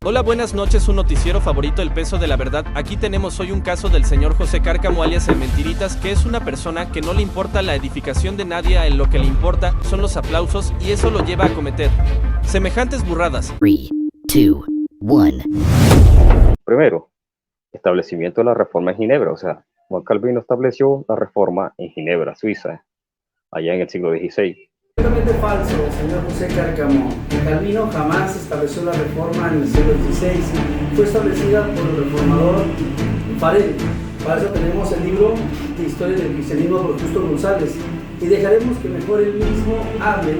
Hola, buenas noches, su noticiero favorito, El Peso de la Verdad. Aquí tenemos hoy un caso del señor José Cárcamo alias El Mentiritas, que es una persona que no le importa la edificación de nadie, a él lo que le importa son los aplausos, y eso lo lleva a cometer semejantes burradas. 3, 2, 1. Primero, establecimiento de la reforma en Ginebra. O sea, Juan Calvino estableció la reforma en Ginebra, Suiza, allá en el siglo XVI. Completamente falso, señor José Cárcamo. Calvino jamás estableció la reforma en el siglo XVI. Fue establecida por el reformador Farel. Para eso tenemos el libro de Historia del Cristianismo por Justo González. Y dejaremos que mejor él mismo hable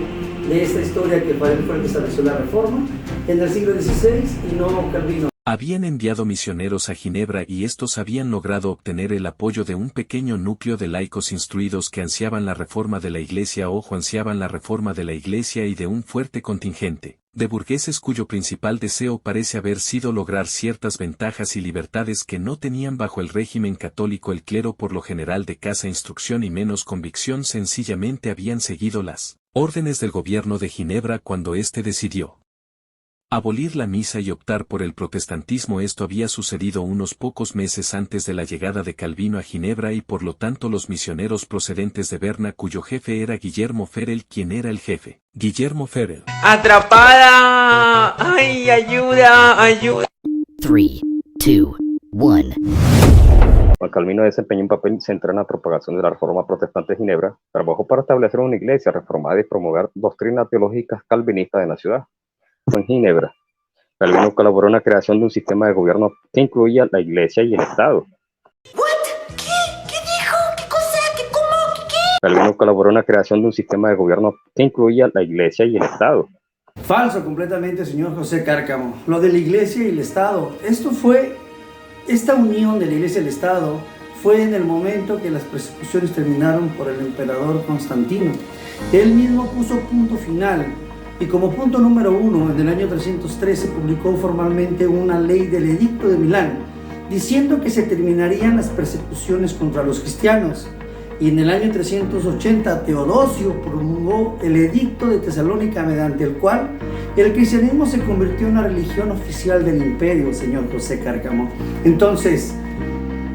de esta historia, que Farel fue el que estableció la reforma en el siglo XVI y no Calvino. Habían enviado misioneros a Ginebra y estos habían logrado obtener el apoyo de un pequeño núcleo de laicos instruidos que ansiaban la reforma de la Iglesia ansiaban la reforma de la Iglesia y de un fuerte contingente de burgueses cuyo principal deseo parece haber sido lograr ciertas ventajas y libertades que no tenían bajo el régimen católico. El clero por lo general de escasa instrucción y menos convicción sencillamente habían seguido las órdenes del gobierno de Ginebra cuando éste decidió abolir la misa y optar por el protestantismo. Esto había sucedido unos pocos meses antes de la llegada de Calvino a Ginebra y por lo tanto los misioneros procedentes de Berna, cuyo jefe era Guillermo Farel. ¿Quién era el jefe? Guillermo Farel. ¡Atrapada! ¡Ay, ayuda, ayuda! 3, 2, 1. Juan Calvino desempeñó un papel central en la propagación de la reforma protestante de Ginebra. Trabajó para establecer una iglesia reformada y promulgar doctrinas teológicas calvinistas en la ciudad. En Ginebra, Calvino colaboró en la creación de un sistema de gobierno que incluía la Iglesia y el Estado. ¿Qué dijo? ¿Qué cosa? ¿Qué cómo? ¿Qué? Calvino colaboró en la creación de un sistema de gobierno que incluía la Iglesia y el Estado. Falso completamente, señor José Cárcamo. Lo de la Iglesia y el Estado, esta unión de la Iglesia y el Estado fue en el momento que las persecuciones terminaron por el emperador Constantino. Él mismo puso punto final. Y como punto número 1, en el año 303 se publicó formalmente una ley del Edicto de Milán, diciendo que se terminarían las persecuciones contra los cristianos. Y en el año 380 Teodosio promulgó el Edicto de Tesalónica, mediante el cual el cristianismo se convirtió en una religión oficial del imperio, señor José Cárcamo. Entonces,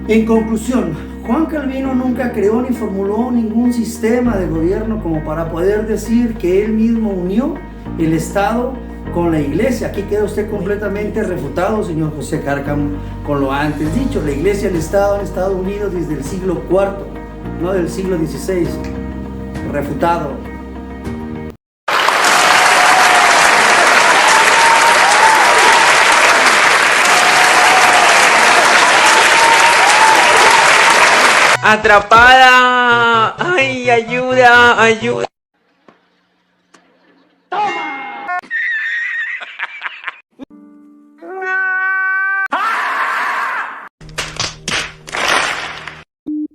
en conclusión, Juan Calvino nunca creó ni formuló ningún sistema de gobierno como para poder decir que él mismo unió el Estado con la Iglesia. Aquí queda usted completamente refutado, señor José Cárcamo, con lo antes dicho. La Iglesia y el Estado han estado unidos desde el siglo IV, no del siglo XVI. Refutado. ¡Atrapada! ¡Ay, ayuda, ayuda! ¡Toma!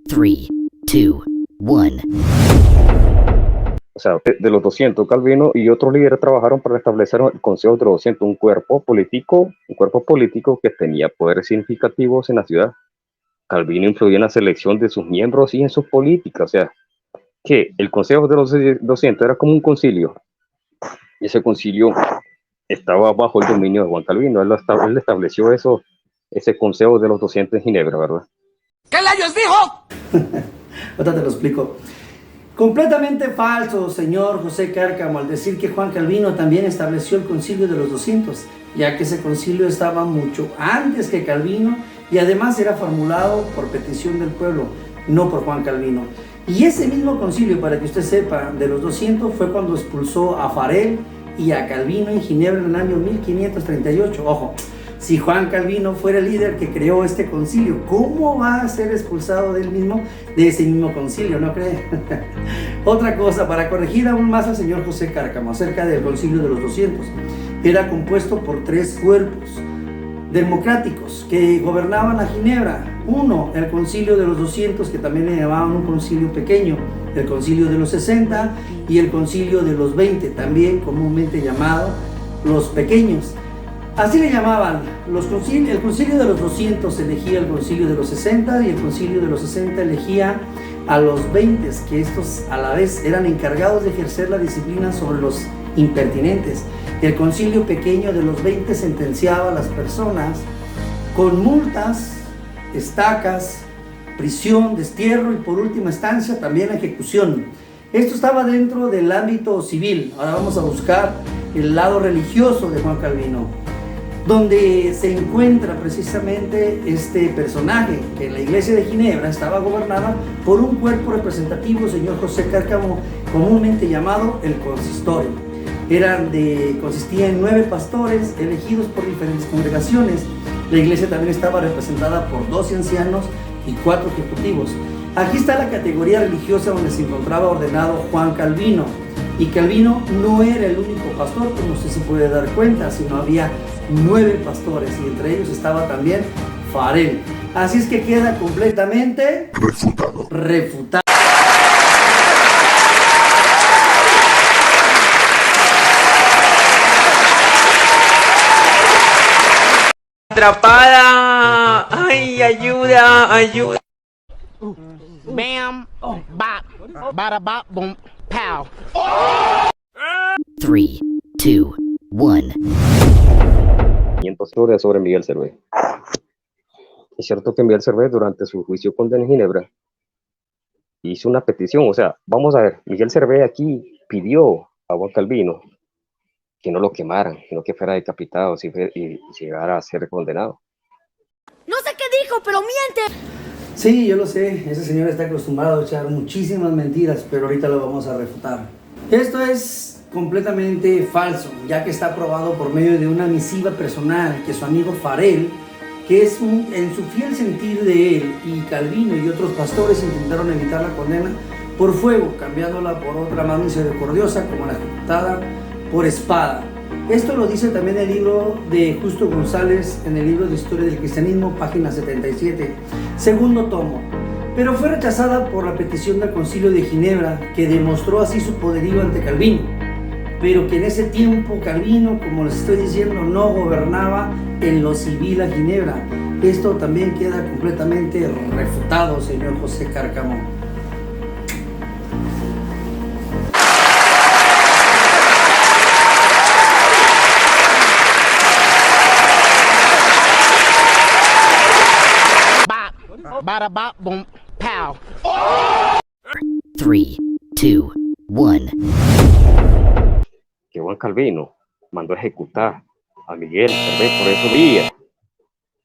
3, 2, 1. O sea, de los 200, Calvino y otros líderes trabajaron para establecer el Consejo de los 200, un cuerpo político que tenía poderes significativos en la ciudad. Calvino influyó en la selección de sus miembros y en sus políticas. O sea, que el Consejo de los 200 era como un concilio. Y ese concilio estaba bajo el dominio de Juan Calvino. Él estableció ese Consejo de los 200 en Ginebra, ¿verdad? ¿Qué layos dijo? Ahorita te lo explico. Completamente falso, señor José Cárcamo, al decir que Juan Calvino también estableció el Concilio de los 200, ya que ese concilio estaba mucho antes que Calvino y además era formulado por petición del pueblo, no por Juan Calvino. Y ese mismo concilio, para que usted sepa, de los 200 fue cuando expulsó a Farel y a Calvino en Ginebra en el año 1538. Ojo, si Juan Calvino fuera el líder que creó este concilio, ¿cómo va a ser expulsado de ese mismo concilio? ¿No cree? Otra cosa, para corregir aún más al señor José Cárcamo acerca del concilio de los 200, era compuesto por 3 cuerpos democráticos que gobernaban a Ginebra. Uno, el concilio de los 200, que también le llamaban un concilio pequeño, el concilio de los 60 y el concilio de los 20, también comúnmente llamado los pequeños. Así le llamaban. El concilio de los 200 elegía el concilio de los 60 y el concilio de los 60 elegía a los 20, que estos a la vez eran encargados de ejercer la disciplina sobre los impertinentes. El concilio pequeño de los 20 sentenciaba a las personas con multas, estacas, prisión, destierro y por última instancia también ejecución. Esto estaba dentro del ámbito civil. Ahora vamos a buscar el lado religioso de Juan Calvino, donde se encuentra precisamente este personaje, que en la iglesia de Ginebra estaba gobernada por un cuerpo representativo, señor José Cárcamo, comúnmente llamado el consistorio. Consistía en 9 pastores elegidos por diferentes congregaciones. La iglesia también estaba representada por 12 ancianos y 4 ejecutivos. Aquí está la categoría religiosa donde se encontraba ordenado Juan Calvino. Y Calvino no era el único pastor, como usted se puede dar cuenta, sino había 9 pastores y entre ellos estaba también Farel. Así es que queda completamente refutado. Atrapada. Ay, ayuda, ayuda. Bam, bop, bada bop, boom, pow. 3, 2, 1. Sobre Miguel Servet. Es cierto que Miguel Servet durante su juicio contra en Ginebra hizo una petición, o sea, vamos a ver, Miguel Servet aquí pidió a Juan Calvino que no lo quemaran, sino que fuera decapitado y llegara a ser condenado. No sé qué dijo, pero miente. Sí, yo lo sé, ese señor está acostumbrado a echar muchísimas mentiras, pero ahorita lo vamos a refutar. Esto es completamente falso, ya que está probado por medio de una misiva personal que su amigo Farel, que es en su fiel sentir de él, y Calvino y otros pastores intentaron evitar la condena por fuego, cambiándola por otra más misericordiosa, como la ejecutada por espada. Esto lo dice también el libro de Justo González en el libro de Historia del Cristianismo, página 77, segundo tomo. Pero fue rechazada por la petición del Concilio de Ginebra, que demostró así su poderío ante Calvino. Pero que en ese tiempo Calvino, como les estoy diciendo, no gobernaba en lo civil a Ginebra. Esto también queda completamente refutado, señor José Cárcamo. Bada bop, boom, pow. 3, 2, 1. Que Juan Calvino mandó a ejecutar a Miguel Servet por esos días.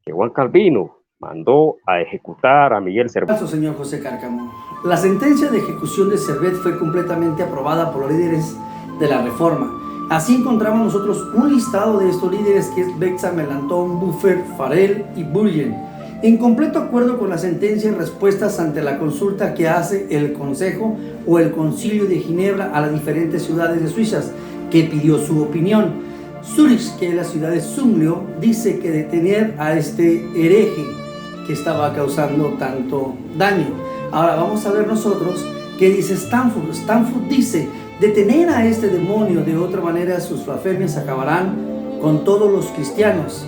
Que Juan Calvino mandó a ejecutar a Miguel Servet. Falso, señor José Cárcamo. La sentencia de ejecución de Servet fue completamente aprobada por los líderes de la Reforma. Así encontramos nosotros un listado de estos líderes, que es Bexa, Melanchthon, Buffer, Farel y Burgen, en completo acuerdo con la sentencia y respuestas ante la consulta que hace el Consejo o el Concilio de Ginebra a las diferentes ciudades de Suiza, que pidió su opinión. Zurich, que es la ciudad de Zumlio, dice que detener a este hereje que estaba causando tanto daño. Ahora vamos a ver nosotros qué dice Stanford. Stanford dice: detener a este demonio, de otra manera sus blasfemias acabarán con todos los cristianos.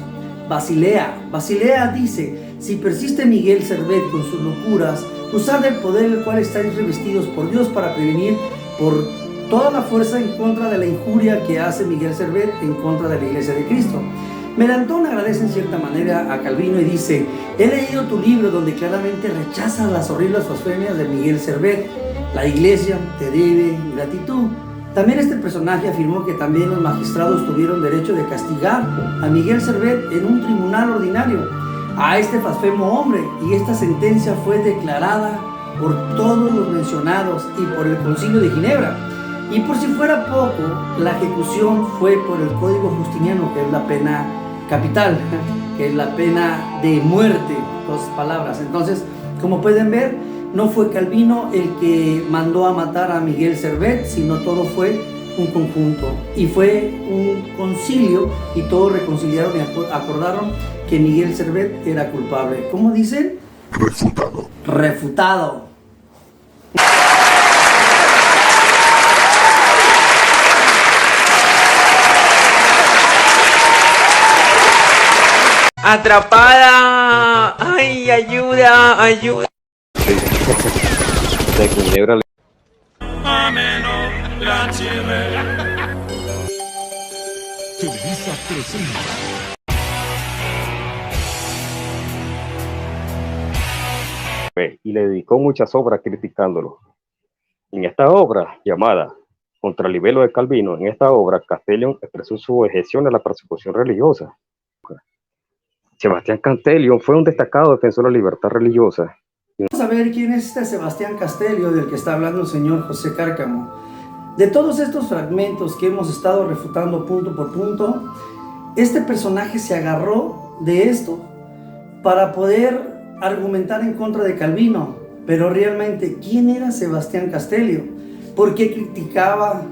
Basilea dice: si persiste Miguel Servet con sus locuras, usar del poder el cual estáis revestidos por Dios para prevenir por toda la fuerza en contra de la injuria que hace Miguel Servet en contra de la Iglesia de Cristo. Melanchthon agradece en cierta manera a Calvino y dice: he leído tu libro donde claramente rechazas las horribles blasfemias de Miguel Servet. La Iglesia te debe gratitud. También este personaje afirmó que también los magistrados tuvieron derecho de castigar a Miguel Servet en un tribunal ordinario a este blasfemo hombre, y esta sentencia fue declarada por todos los mencionados y por el Concilio de Ginebra. Y por si fuera poco, la ejecución fue por el Código Justiniano, que es la pena capital, que es la pena de muerte, 2 palabras. Entonces, como pueden ver, no fue Calvino el que mandó a matar a Miguel Servet, sino todo fue un conjunto, y fue un concilio, y todos reconciliaron y acordaron que Miguel Servet era culpable. ¿Cómo dicen? Refutado. Refutado. Atrapada. Ay, ayuda, ayuda. De Ginebra. Televisa presenta. Y le dedicó muchas obras criticándolo. En esta obra, llamada Contra el libelo de Calvino, en esta obra, Castellion expresó su objeción a la persecución religiosa. Sebastián Castellion fue un destacado defensor de la libertad religiosa. Vamos a ver quién es este Sebastián Castellio del que está hablando el señor José Cárcamo. De todos estos fragmentos que hemos estado refutando punto por punto, este personaje se agarró de esto para poder argumentar en contra de Calvino. Pero realmente, ¿quién era Sebastián Castellio? ¿Por qué criticaba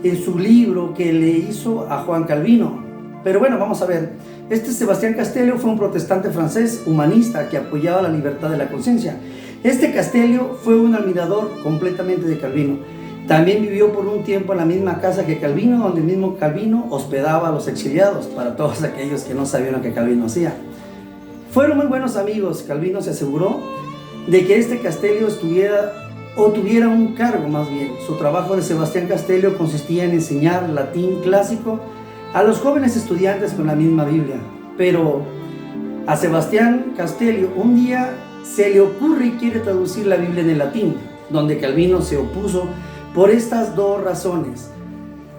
en su libro que le hizo a Juan Calvino? Pero bueno, vamos a ver. Este Sebastián Castellio fue un protestante francés humanista que apoyaba la libertad de la conciencia. Este Castellio fue un admirador completamente de Calvino. También vivió por un tiempo en la misma casa que Calvino, donde el mismo Calvino hospedaba a los exiliados, para todos aquellos que no sabían lo que Calvino hacía. Fueron muy buenos amigos. Calvino se aseguró de que este Castellio tuviera un cargo más bien. Su trabajo de Sebastián Castellio consistía en enseñar latín clásico a los jóvenes estudiantes con la misma Biblia. Pero a Sebastián Castellio un día se le ocurre y quiere traducir la Biblia en el latín, donde Calvino se opuso por estas dos razones.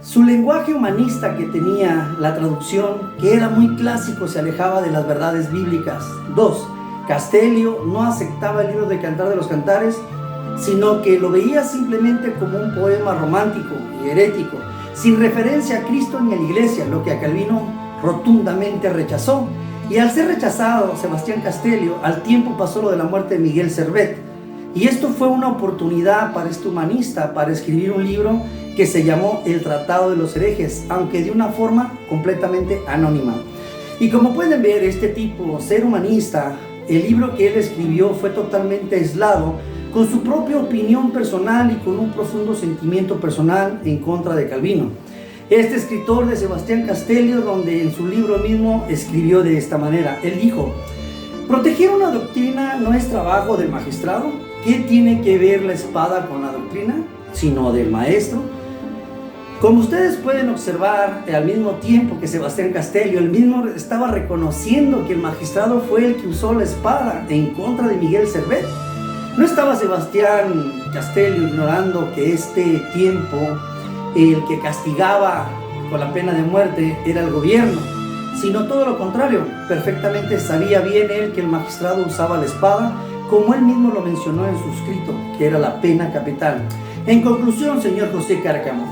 Su lenguaje humanista que tenía la traducción, que era muy clásico, se alejaba de las verdades bíblicas. 2. Castellio no aceptaba el libro de Cantar de los Cantares, sino que lo veía simplemente como un poema romántico y herético, sin referencia a Cristo ni a la iglesia, lo que a Calvino rotundamente rechazó. Y al ser rechazado Sebastián Castellio, al tiempo pasó lo de la muerte de Miguel Servet. Y esto fue una oportunidad para este humanista para escribir un libro que se llamó El Tratado de los Herejes, aunque de una forma completamente anónima. Y como pueden ver, este tipo, ser humanista, el libro que él escribió fue totalmente aislado, con su propia opinión personal y con un profundo sentimiento personal en contra de Calvino. Este escritor de Sebastián Castellio, donde en su libro mismo escribió de esta manera, él dijo: proteger una doctrina no es trabajo del magistrado. ¿Qué tiene que ver la espada con la doctrina? Sino del maestro. Como ustedes pueden observar, al mismo tiempo que Sebastián Castellio, él mismo estaba reconociendo que el magistrado fue el que usó la espada en contra de Miguel Servet. No estaba Sebastián Castellio ignorando que este tiempo el que castigaba con la pena de muerte era el gobierno, sino todo lo contrario. Perfectamente sabía bien él que el magistrado usaba la espada, como él mismo lo mencionó en su escrito, que era la pena capital. En conclusión, señor José Cárcamo,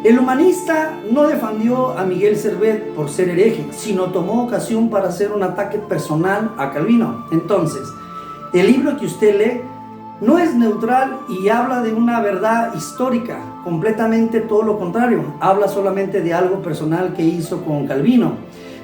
el humanista no defendió a Miguel Servet por ser hereje, sino tomó ocasión para hacer un ataque personal a Calvino. Entonces, el libro que usted lee no es neutral y habla de una verdad histórica, completamente todo lo contrario. Habla solamente de algo personal que hizo con Calvino.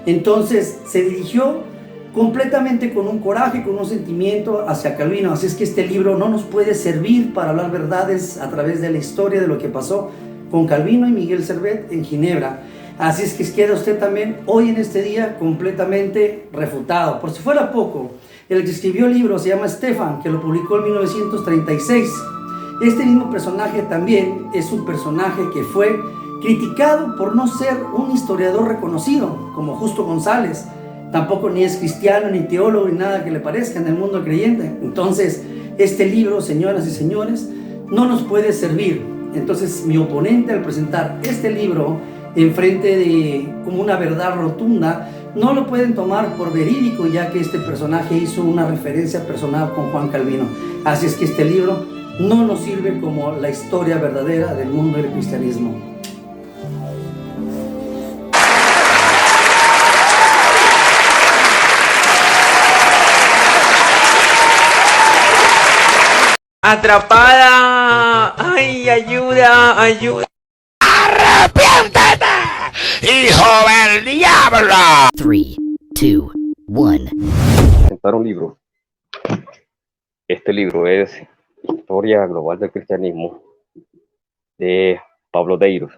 Entonces se dirigió completamente con un coraje, con un sentimiento hacia Calvino. Así es que este libro no nos puede servir para hablar verdades a través de la historia de lo que pasó con Calvino y Miguel Servet en Ginebra. Así es que queda usted también hoy en este día completamente refutado. Por si fuera poco, el que escribió el libro se llama Stefan, que lo publicó en 1936. Este mismo personaje también es un personaje que fue criticado por no ser un historiador reconocido, como Justo González. Tampoco ni es cristiano, ni teólogo, ni nada que le parezca en el mundo creyente. Entonces, este libro, señoras y señores, no nos puede servir. Entonces, mi oponente, al presentar este libro enfrente de como una verdad rotunda, no lo pueden tomar por verídico, ya que este personaje hizo una referencia personal con Juan Calvino. Así es que este libro no nos sirve como la historia verdadera del mundo del cristianismo. Atrapada. Ay, ayuda, ayuda. ¡Arrepiéntete, hijo del diablo! 3, 2, 1. Presentar un libro. Este libro es Historia Global del Cristianismo de Pablo Deiros,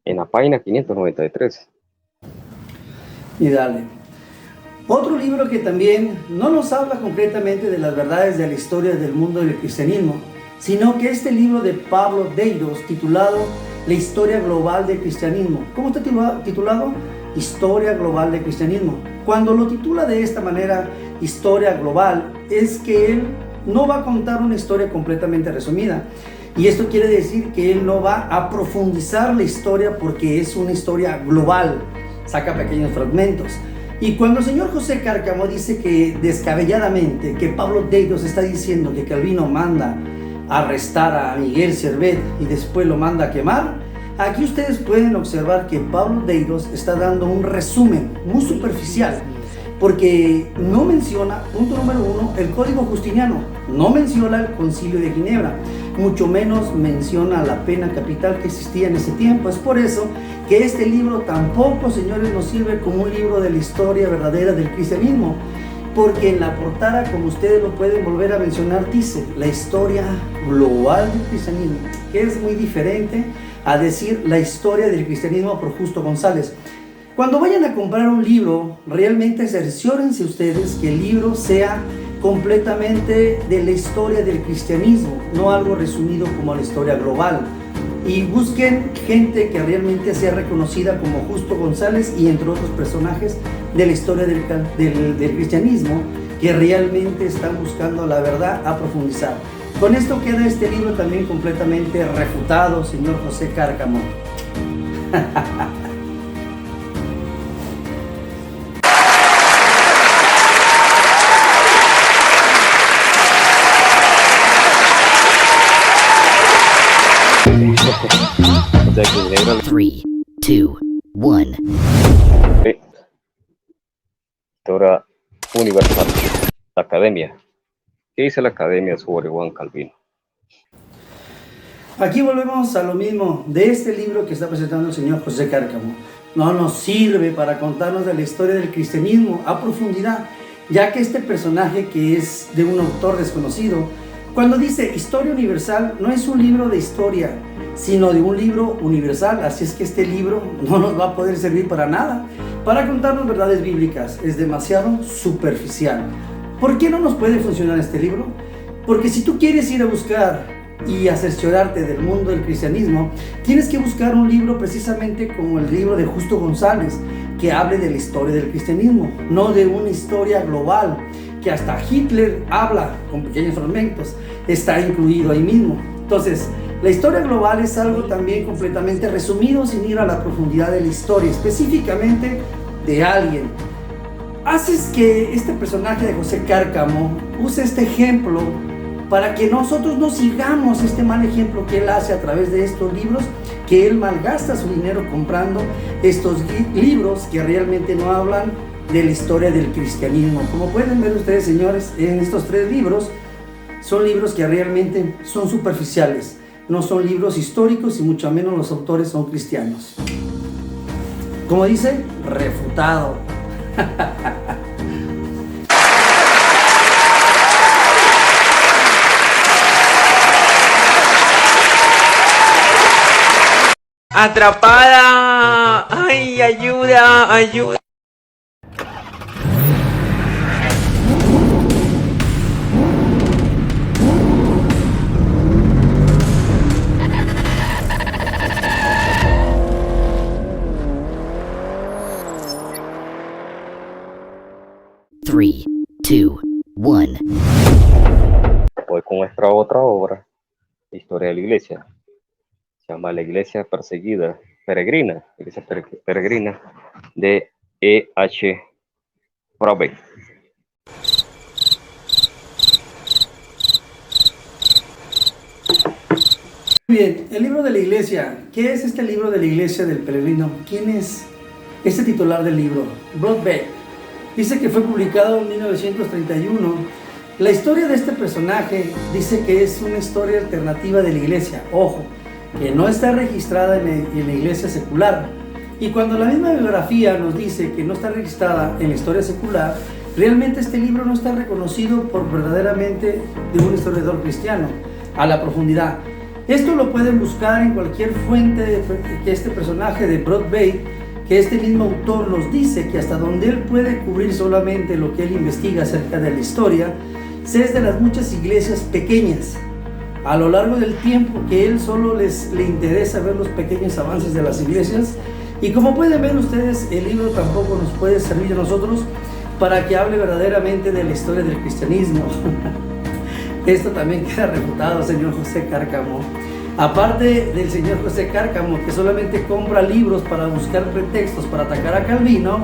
en la página 593. Y dale. Otro libro que también no nos habla concretamente de las verdades de la historia del mundo del cristianismo, sino que este libro de Pablo Deiros, titulado la historia global del cristianismo. ¿Cómo está titulado? Historia global del cristianismo. Cuando lo titula de esta manera, historia global, es que él no va a contar una historia completamente resumida. Y esto quiere decir que él no va a profundizar la historia porque es una historia global. Saca pequeños fragmentos. Y cuando el señor José Cárcamo dice que descabelladamente que Pablo Deidos está diciendo que Calvino manda a arrestar a Miguel Servet y después lo manda a quemar, aquí ustedes pueden observar que Pablo Deidos está dando un resumen muy superficial, porque no menciona, punto número 1, el Código Justiniano, no menciona el Concilio de Ginebra, mucho menos menciona la pena capital que existía en ese tiempo. Es por eso que este libro tampoco, señores, nos sirve como un libro de la historia verdadera del cristianismo, porque en la portada, como ustedes lo pueden volver a mencionar, dice la historia global del cristianismo, que es muy diferente a decir la historia del cristianismo por Justo González. Cuando vayan a comprar un libro, realmente cerciórense ustedes que el libro sea completamente de la historia del cristianismo, no algo resumido como la historia global. Y busquen gente que realmente sea reconocida como Justo González y entre otros personajes de la historia del cristianismo que realmente están buscando la verdad a profundizar. Con esto queda este libro también completamente refutado, señor José Cárcamo. Three, two, one. Historia universal. La academia. ¿Qué dice la academia sobre Juan Calvino? Aquí volvemos a lo mismo de este libro que está presentando el señor José Cárcamo. No nos sirve para contarnos de la historia del cristianismo a profundidad, ya que este personaje, que es de un autor desconocido, cuando dice historia universal, no es un libro de historia, sino de un libro universal. Así es que este libro no nos va a poder servir para nada, para contarnos verdades bíblicas. Es demasiado superficial. ¿Por qué no nos puede funcionar este libro? Porque si tú quieres ir a buscar y a cerciorarte del mundo del cristianismo, tienes que buscar un libro precisamente como el libro de Justo González, que hable de la historia del cristianismo, no de una historia global, que hasta Hitler habla con pequeños fragmentos, está incluido ahí mismo. Entonces, la historia global es algo también completamente resumido sin ir a la profundidad de la historia, específicamente de alguien. Haces que este personaje de José Cárcamo use este ejemplo para que nosotros no sigamos este mal ejemplo que él hace a través de estos libros, que él malgasta su dinero comprando estos libros que realmente no hablan de la historia del cristianismo. Como pueden ver ustedes, señores, en estos 3 libros, son libros que realmente son superficiales, no son libros históricos y mucho menos los autores son cristianos. Como dice, refutado. Atrapada. Ay, ayuda, ayuda. Three, two, one. Voy con nuestra otra obra, Historia de la Iglesia. Se llama La Iglesia Perseguida, Peregrina, Iglesia Peregrina, de E.H. Brabeck. Muy bien, el libro de la iglesia. ¿Qué es este libro de la iglesia del peregrino? ¿Quién es este titular del libro? Brabeck. Dice que fue publicado en 1931. La historia de este personaje dice que es una historia alternativa de la iglesia. Ojo, que no está registrada en la iglesia secular. Y cuando la misma bibliografía nos dice que no está registrada en la historia secular, realmente este libro no está reconocido por verdaderamente de un historiador cristiano a la profundidad. Esto lo pueden buscar en cualquier fuente que este personaje de Brabeck, que este mismo autor nos dice que hasta donde él puede cubrir solamente lo que él investiga acerca de la historia, es de las muchas iglesias pequeñas a lo largo del tiempo que él solo le interesa ver los pequeños avances de las iglesias. Y como pueden ver ustedes, el libro tampoco nos puede servir a nosotros para que hable verdaderamente de la historia del cristianismo. Esto también queda refutado, señor José Cárcamo. Aparte del señor José Cárcamo, que solamente compra libros para buscar pretextos para atacar a Calvino,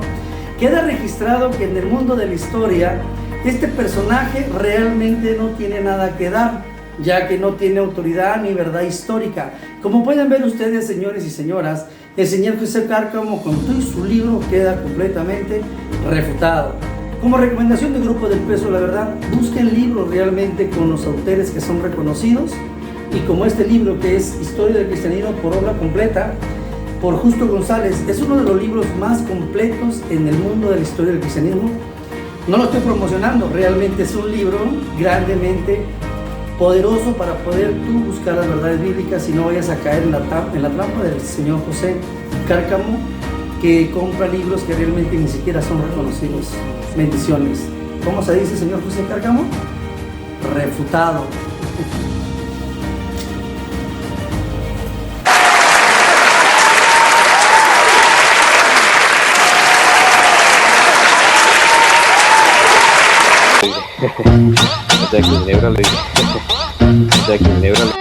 queda registrado que en el mundo de la historia este personaje realmente no tiene nada que dar, ya que no tiene autoridad ni verdad histórica. Como pueden ver ustedes, señores y señoras, el señor José Cárcamo con todo su libro queda completamente refutado. Como recomendación del Grupo del Peso de la Verdad, busquen libros realmente con los autores que son reconocidos, y como este libro que es Historia del Cristianismo por obra completa, por Justo González, es uno de los libros más completos en el mundo de la historia del cristianismo. No lo estoy promocionando, realmente es un libro grandemente poderoso para poder tú buscar las verdades bíblicas y no vayas a caer en la trampa del señor José Cárcamo, que compra libros que realmente ni siquiera son reconocidos. Bendiciones. ¿Cómo se dice, señor José Cárcamo? Refutado. De Ginebra le de Ginebra le...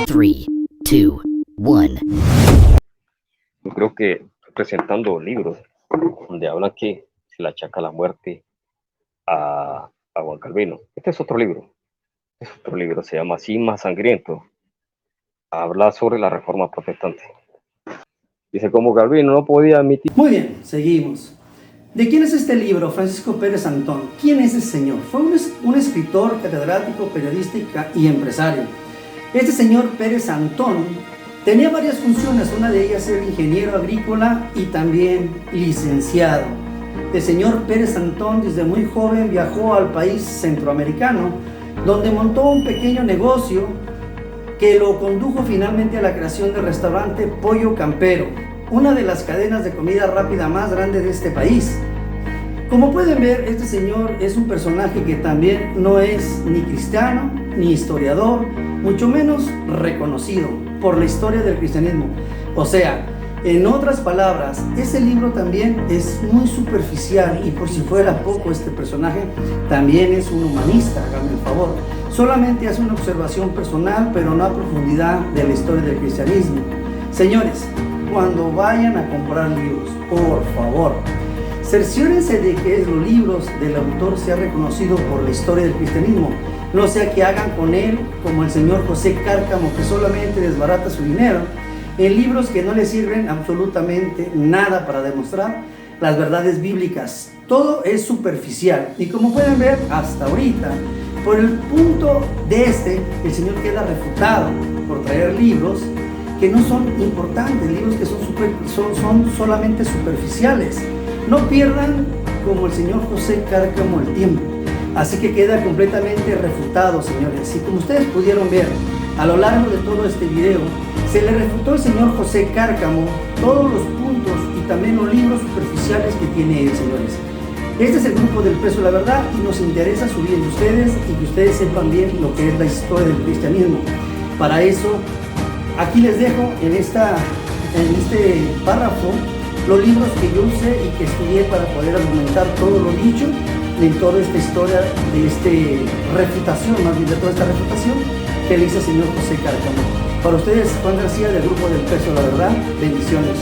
3, 2, 1. Yo creo que presentando libros donde hablan que se le achaca la muerte a Juan Calvino. Este es otro libro. Se llama así, Más Sangriento. Habla sobre la reforma protestante. Dice como Calvino no podía admitir... Muy bien, seguimos. ¿De quién es este libro, Francisco Pérez Antón? ¿Quién es ese señor? Fue un escritor, catedrático, periodista y empresario. Este señor Pérez Antón tenía varias funciones, una de ellas era ingeniero agrícola y también licenciado. El señor Pérez Antón desde muy joven viajó al país centroamericano, donde montó un pequeño negocio que lo condujo finalmente a la creación del restaurante Pollo Campero, una de las cadenas de comida rápida más grandes de este país. Como pueden ver, este señor es un personaje que también no es ni cristiano, ni historiador, mucho menos reconocido por la historia del cristianismo. O sea, en otras palabras, ese libro también es muy superficial y por si fuera poco, este personaje también es un humanista, háganme el favor. Solamente hace una observación personal, pero no a profundidad de la historia del cristianismo. Señores, cuando vayan a comprar libros, por favor, cerciórense de que los libros del autor sean reconocidos por la historia del cristianismo. No sea que hagan con él como el señor José Cárcamo, que solamente desbarata su dinero en libros que no le sirven absolutamente nada para demostrar las verdades bíblicas. Todo es superficial y como pueden ver hasta ahorita, por el punto de el señor queda refutado por traer libros que no son importantes, libros que son solamente superficiales. No pierdan como el señor José Cárcamo el tiempo. Así que queda completamente refutado, señores. Y como ustedes pudieron ver a lo largo de todo este video, se le refutó al señor José Cárcamo todos los puntos y también los libros superficiales que tiene él, señores. Este es el Grupo del Peso de la Verdad y nos interesa subir de ustedes y que ustedes sepan bien lo que es la historia del cristianismo. Para eso, aquí les dejo en este párrafo los libros que yo usé y que estudié para poder argumentar todo lo dicho en toda esta historia de refutación, más bien de toda esta refutación que le hizo el señor José Cárcamo. Para ustedes, Juan García del Grupo del Peso de la Verdad, bendiciones.